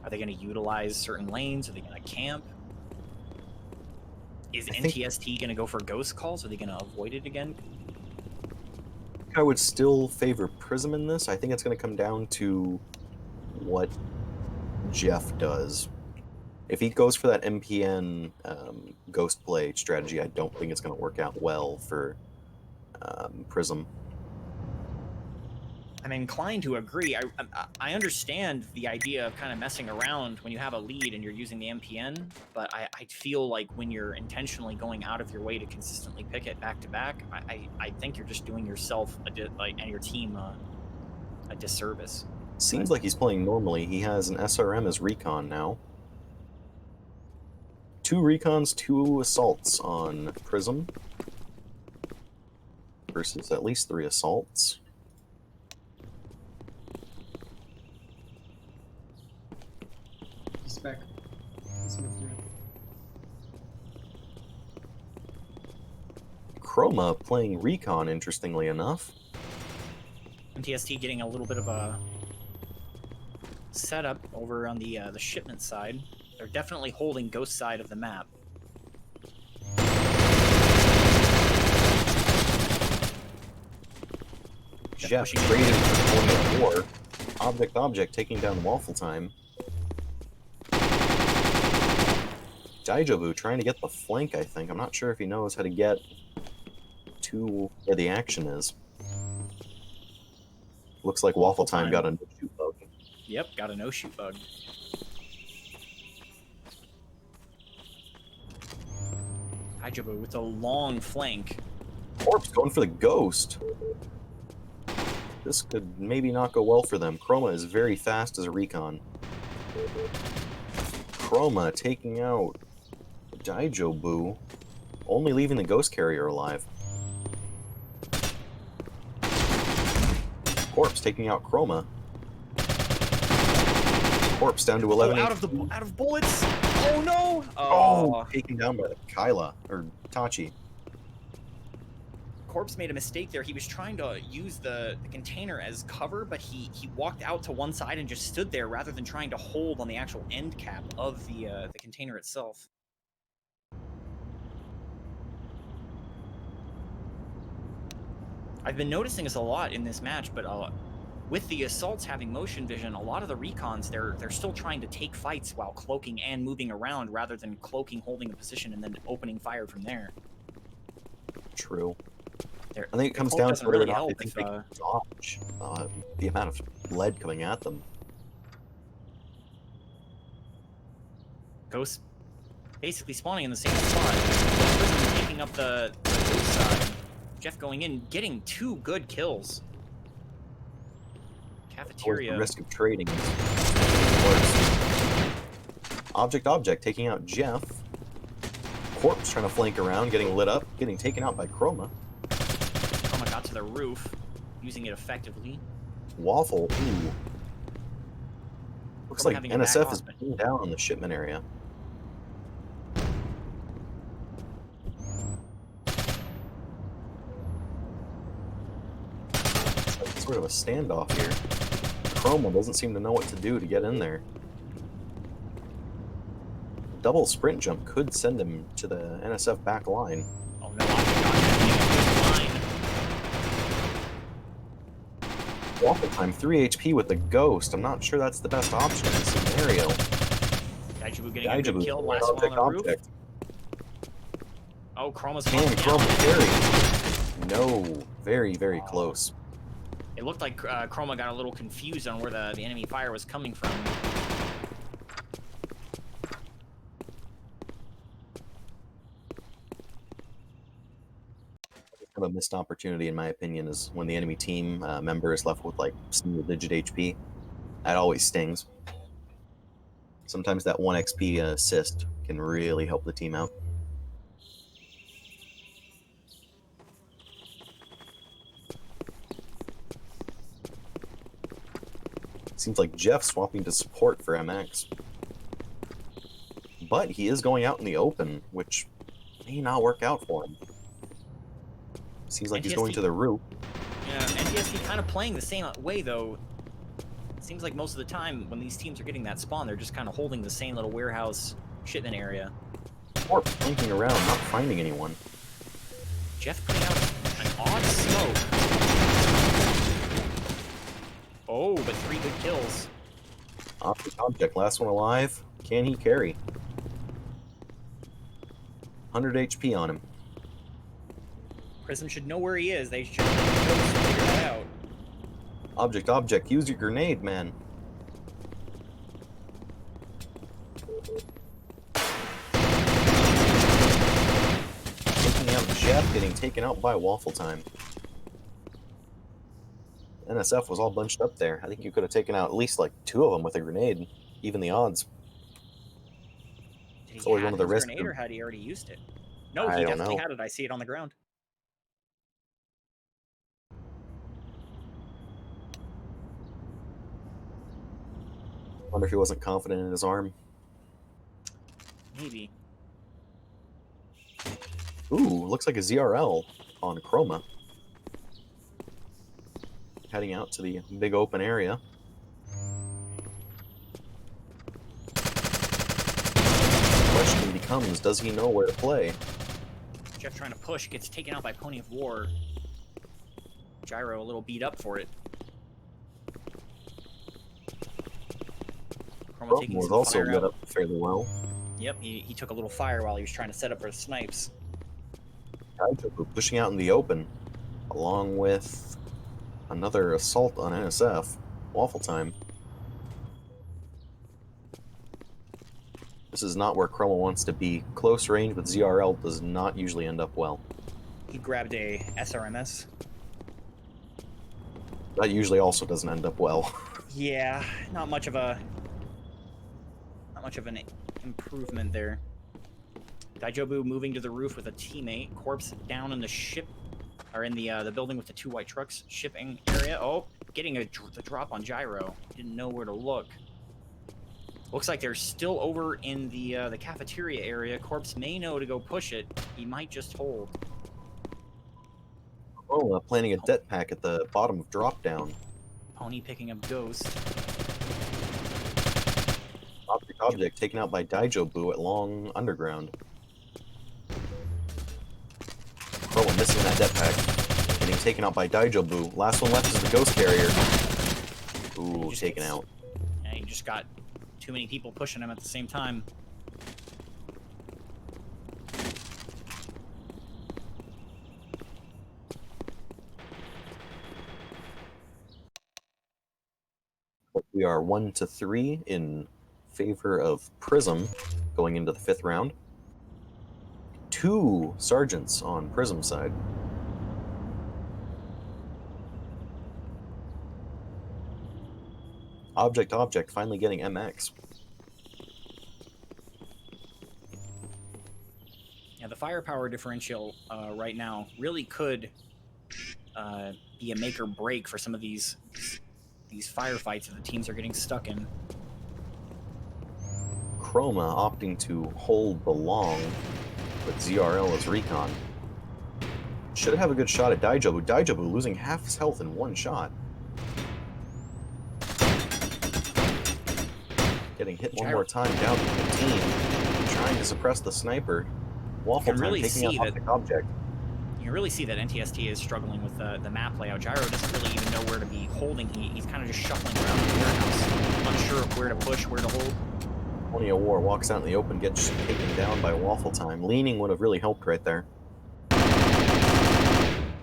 Are they going to utilize certain lanes? Are they going to camp? Is NTST going to go for ghost calls? Are they going to avoid it again? I would still favor Prism in this. I think it's going to come down to what Jeff does. If he goes for that MPN ghost play strategy, I don't think it's going to work out well for Prism. I'm inclined to agree. I understand the idea of kind of messing around when you have a lead and you're using the MPN, but I feel like when you're intentionally going out of your way to consistently pick it back to back, I think you're just doing yourself and your team a disservice. Seems like he's playing normally. He has an SRM as recon now. 2 recons, 2 assaults on Prism versus at least 3 assaults. He's back. He's back here. Chroma playing recon, interestingly enough. NTST getting a little bit of a setup over on the shipment side. They're definitely holding ghost side of the map. Jeff traded for 4. Object taking down Waffle Time. Daijobu trying to get the flank, I think. I'm not sure if he knows how to get to where the action is. Looks like Waffle Time got a no-shoot bug. Yep, got a no-shoot bug. Daijobu with a long flank. Corpse going for the ghost. This could maybe not go well for them. Chroma is very fast as a recon. Chroma taking out Daijobu, only leaving the ghost carrier alive. Corpse taking out Chroma. Corpse down to 11. Out of bullets. Oh no! Oh, taken down by the Kyla or Tachi. Corpse made a mistake there. He was trying to use the container as cover, but he walked out to one side and just stood there rather than trying to hold on the actual end cap of the container itself. I've been noticing this a lot in this match, but with the assaults having motion vision, a lot of the recons, they're still trying to take fights while cloaking and moving around rather than cloaking, holding a position, and then opening fire from there. True. I think it comes down to whether or not they think they can dodge the amount of lead coming at them. Ghost basically spawning in the same spot. Taking up the ghost side. Jeff going in, getting 2 good kills. Cafeteria. The risk of trading is worse. Object taking out Jeff. Corpse trying to flank around, getting lit up, getting taken out by Chroma. Chroma got to the roof, using it effectively. Waffle, ooh. Looks like NSF is pinned down on the shipment area. It's sort of a standoff here. Chroma doesn't seem to know what to do to get in there. Double sprint jump could send him to the NSF back line. Oh no, line. Waffle Time, 3 HP with the ghost. I'm not sure that's the best option in this scenario. Daijobu getting a good kill, last one on the roof. Oh, Chroma's can Chroma carry? No, very, very close. It looked like Chroma got a little confused on where the enemy fire was coming from. A missed opportunity, in my opinion, is when the enemy team member is left with like single-digit HP. That always stings. Sometimes that 1 XP assist can really help the team out. Seems like Jeff swapping to support for MX. But he is going out in the open, which may not work out for him. Seems like NTST, he's going to the roof. Yeah, NTST kind of playing the same way, though. seems like most of the time when these teams are getting that spawn, they're just kind of holding the same little warehouse shipment area. Or blinking around, not finding anyone. Jeff putting out an odd smoke. Oh, but 3 good kills. Object, last one alive. Can he carry? 100 HP on him. Prism should know where he is. They should figure that out. Object, use your grenade, man. Taking out Jeff, getting taken out by Waffle Time. NSF was all bunched up there. I think you could have taken out at least like 2 of them with a grenade. Even the odds. Did It's he always have one of the his risks. grenade or had he already used it? No, I he don't definitely know. had it. I see it on the ground. Wonder if he wasn't confident in his arm. Maybe. Ooh, looks like a ZRL on Chroma. Heading out to the big open area. The question becomes, does he know where to play? Jeff trying to push, gets taken out by Pony of War. Gyro a little beat up for it. Chroma taking Was some also fire lit out. up fairly well. Yep, he took a little fire while he was trying to set up for the snipes. Daijobu pushing out in the open, along with another assault on NSF. Waffle Time. This is not where Chroma wants to be. Close range with ZRL does not usually end up well. He grabbed a SRMS. That usually also doesn't end up well. Yeah, not much of an improvement there. Daijobu moving to the roof with a teammate. Corpse down in the ship, or in the building with the 2 white trucks shipping area. Oh, getting the drop on Gyro. Didn't know where to look. Looks like they're still over in the cafeteria area. Corpse may know to go push it. He might just hold. Oh, planting a det pack at the bottom of drop down. Pony picking up Ghost. Object taken out by Daijobu at long underground. Chroma missing that det pack. Getting taken out by Daijobu. Last one left is the ghost carrier. Ooh, taken out. Yeah, he just got too many people pushing him at the same time. We are 1-3 in favor of Prism going into the 5th round. 2 sergeants on Prism side. Object finally getting MX. Yeah, the firepower differential right now really could be a make or break for some of these firefights that the teams are getting stuck in. Chroma opting to hold the long with ZRL as recon. Should have a good shot at Daijobu. Daijobu losing half his health in 1 shot. Getting hit one more time down to 15. Trying to suppress the sniper. Waffle Time really taking out Object. You can really see that NTST is struggling with the map layout. Gyro doesn't really even know where to be holding. He's kind of just shuffling around the warehouse, unsure of where to push, where to hold. Pony of War walks out in the open, gets taken down by Waffle Time. Leaning would have really helped right there.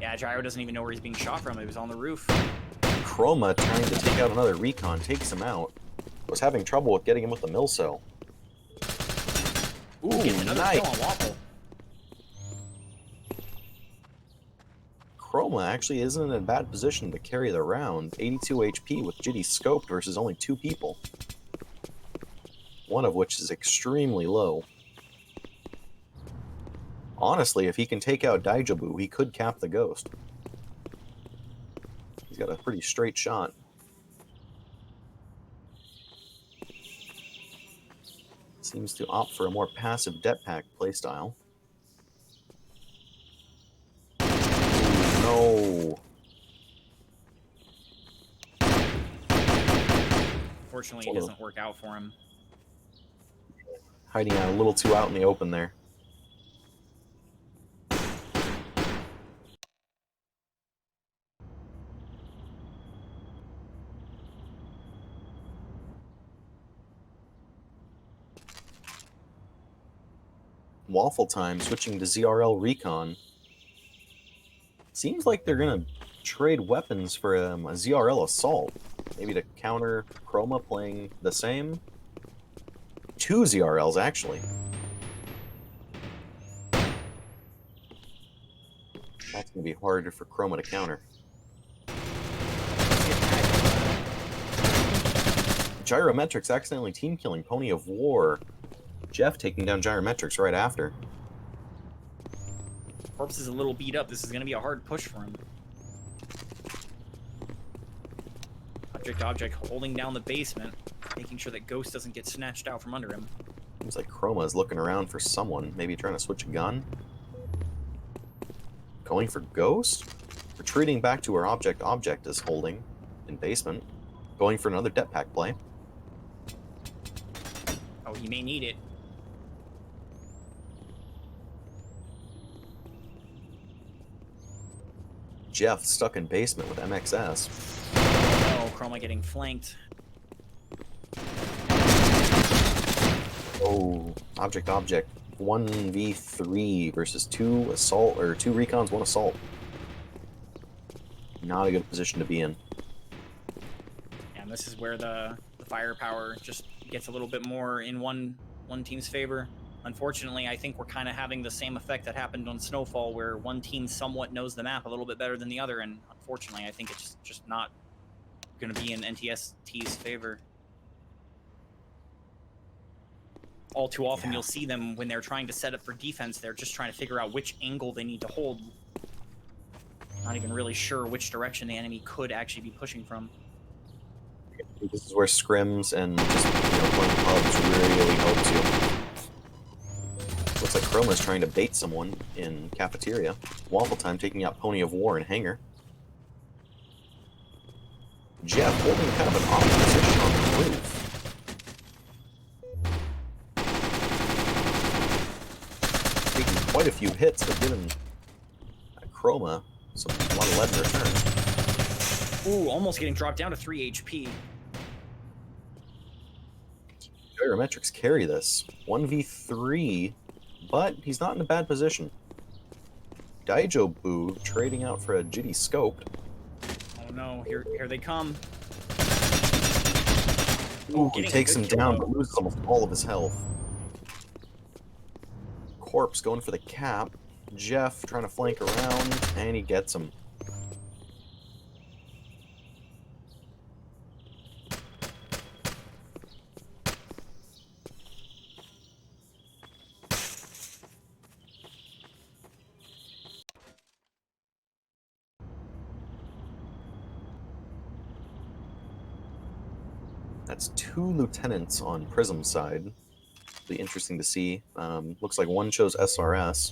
Yeah, Gyro doesn't even know where he's being shot from. He was on the roof. Chroma trying to take out another recon, takes him out. Was having trouble with getting him with the Milso. Ooh, Getting another nice. kill on Waffle. Chroma actually isn't in a bad position to carry the round. 82 HP with Jitty scoped versus only 2 people. One of which is extremely low. Honestly, if he can take out Daijobu, he could cap the ghost. He's got a pretty straight shot. Seems to opt for a more passive det pack playstyle. No. unfortunately, it doesn't work out for him. Hiding out a little too out in the open there. Waffle Time switching to ZRL Recon. Seems like they're going to trade weapons for a ZRL Assault. Maybe to counter Chroma playing the same. 2 ZRLs, actually. That's going to be harder for Chroma to counter. Gyrometrics accidentally team-killing Pony of War. Jeff taking down Gyrometrics right after. Corpse is a little beat up. This is going to be a hard push for him. Object holding down the basement, making sure that Ghost doesn't get snatched out from under him. Seems like Chroma is looking around for someone, maybe trying to switch a gun. Going for Ghost? Retreating back to where Object is holding in basement. Going for another det pack play. Oh, he may need it. Jeff stuck in basement with MXS. Oh, Chroma getting flanked. Oh, Object. 1v3 versus 2 assault, or 2 recons, 1 assault. Not a good position to be in. And this is where the firepower just gets a little bit more in one team's favor. Unfortunately, I think we're kind of having the same effect that happened on Snowfall, where one team somewhat knows the map a little bit better than the other, and unfortunately, I think it's just not going to be in NTST's favor. All too often, you'll see them when they're trying to set up for defense, they're just trying to figure out which angle they need to hold. Not even really sure which direction the enemy could actually be pushing from. This is where scrims and just playing pubs really helps you. Looks like Chroma's trying to bait someone in cafeteria. Waffle Time taking out Pony of War and Hanger. Jeff holding kind of an off position on the roof. Taking quite a few hits, but giving Chroma a lot of lead in return. Ooh, almost getting dropped down to 3 HP. Gyrometrics carry this. 1v3, but he's not in a bad position. Daijobu trading out for a Jitty Scoped. Oh no, here they come. Ooh, he takes him down, but loses almost all of his health. Corpse going for the cap. Jeff trying to flank around, and he gets him. That's 2 lieutenants on Prism's side. Be interesting to see. Looks like one chose SRS.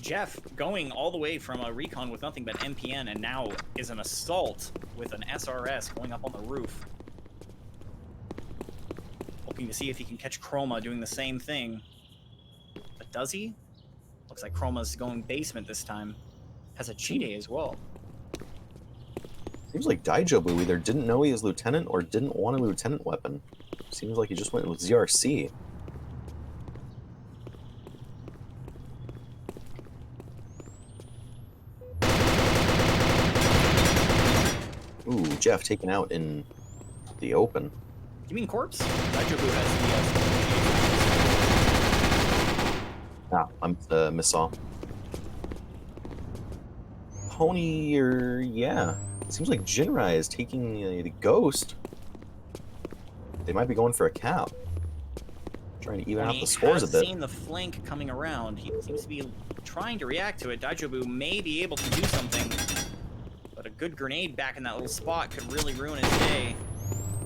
Jeff going all the way from a recon with nothing but MPN, and now is an assault with an SRS going up on the roof. Hoping to see if he can catch Chroma doing the same thing. But does he? Looks like Chroma's going basement this time. Has a Chide as well. Seems like Daijobu either didn't know he was lieutenant or didn't want a lieutenant weapon. Seems like he just went with ZRC. Ooh, Jeff taken out in the open. You mean Corpse? Daijobu has Ah, I'm missile. Pony, or yeah. It seems like Jinrai is taking the Ghost. They might be going for a cap. Trying to even out the scores a bit. Seen the flank coming around. He seems to be trying to react to it. Daijobu may be able to do something, but a good grenade back in that little spot could really ruin his day.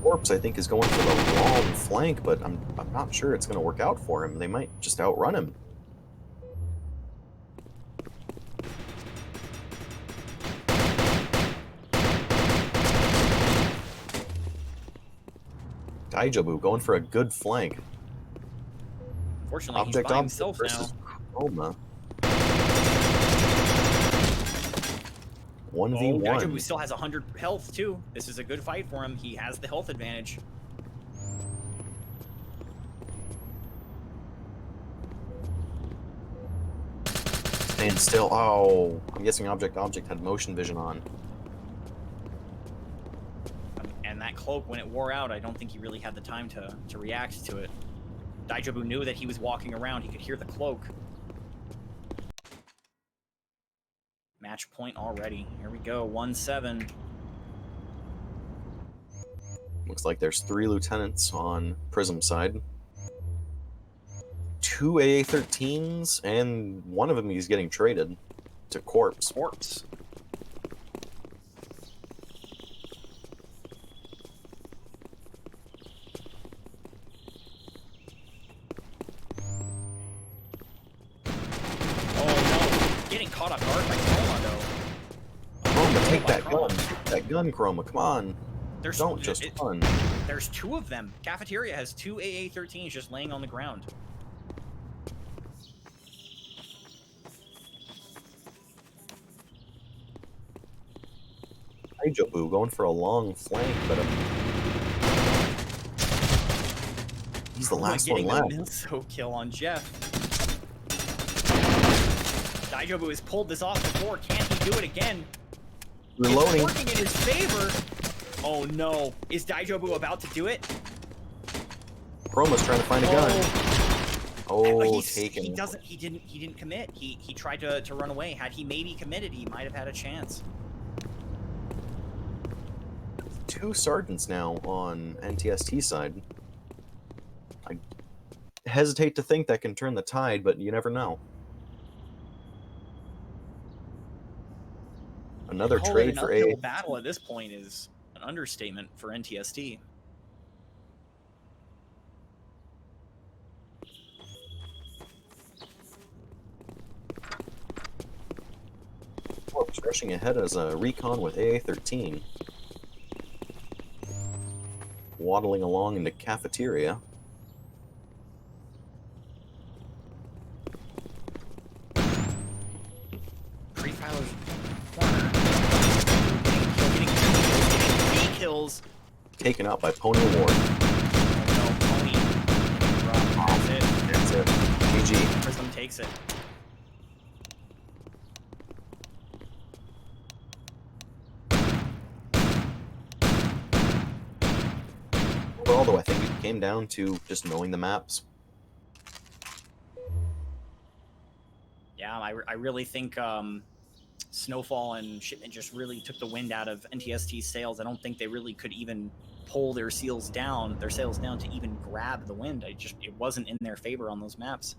Corpse, I think, is going for the long flank, but I'm not sure it's going to work out for him. They might just outrun him. Daijobu going for a good flank. Unfortunately, he's Object by object himself versus now. Chroma. Oh, 1v1. Daijobu still has 100 health too. This is a good fight for him. He has the health advantage. Staying still. Oh, I'm guessing object had motion vision on. And that cloak, when it wore out, I don't think he really had the time to react to it. Daijobu knew that he was walking around. He could hear the cloak. Match point already. Here we go. 1-7. Looks like there's 3 lieutenants on Prism side. 2 AA-13s, and one of them he's getting traded to Corpse. Corpse. Getting caught off guard by Chroma, though. Chroma, take that gun. Take that gun, Chroma. Come on. Don't just run. There's 2 of them. Cafeteria has 2 AA-13s just laying on the ground. Daijobu going for a long flank, but he's the last one left. Getting a Milso kill on Jeff. Daijobu has pulled this off before. Can he do it again? Reloading. It's working in his favor. Oh no. Is Daijobu about to do it? Chroma's trying to find a gun. Oh, taken. He didn't commit. He tried to run away. Had he maybe committed, he might have had a chance. 2 sergeants now on NTST side. I hesitate to think that can turn the tide, but you never know. Another trade for a battle at this point is an understatement for NTST. Corpse rushing ahead as a recon with AA-13. Waddling along into cafeteria. Pre-filers getting 3 kills. Taken out by Pony Award. Oh no, Pony. That's it. That's it. GG. Prism takes it. Although I think it came down to just knowing the maps. Yeah, I really think Snowfall and Shipment just really took the wind out of NTST's sails. I don't think they really could even pull their sails down to even grab the wind. It wasn't in their favor on those maps.